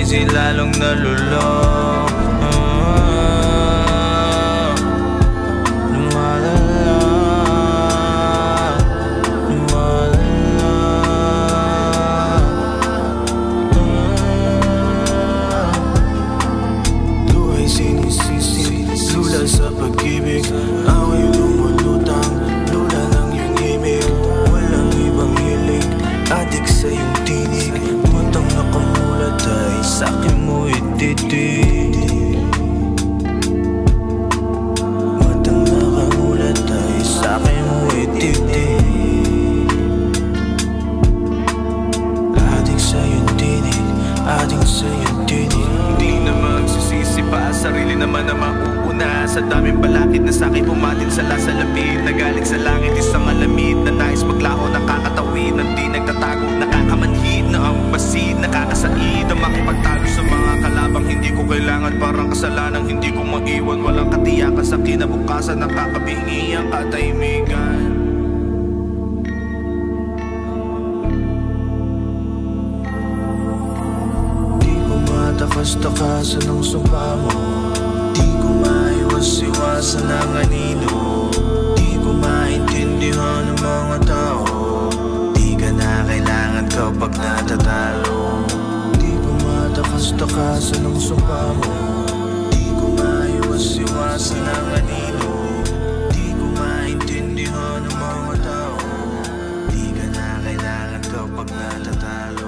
sisisi lalong nalulong. Lumalala, lumalala. Luha'y sinisisi, lula sa pag-ibig. Away lumulutang, lula ng iyong ibig. Walang ibang hilig, adik sa iyong tinig. Matang nakamulat ay sa'kin mo ititig. Matang nakamulat ay sa'kin mo ititig. Adik sa iyong tinig, adik sa iyong tinig. Hindi na magsisisi pa, sarili naman na mauuna. Sa daming balakid na sa'kin pumatin sa lasalapit. Nagaling sa langit isang alamid na nais maglaho, nakakatawid. Hindi nagtatago, nakakamanhid na ang basid, nakakasaid ang makipagtalo sa mga kalabang hindi ko kailangan. Parang kasalanang hindi ko maiwan. Walang katiyakan sa kinabukasan, nakakabingi ang katahimikan. Di ko matakas-takasan ang sumpa mo. Di ko maiwas-iwasan ang anino. Di ko maintindihan ang mga tao. Di ka na kailangan kapag natatalo. Di ko matakas-takasan ang sumpa mo. Di ko maiwas-iwasan ang anino. Di ko maintindihan ang mga tao. Di ka na kailangan kapag natatalo.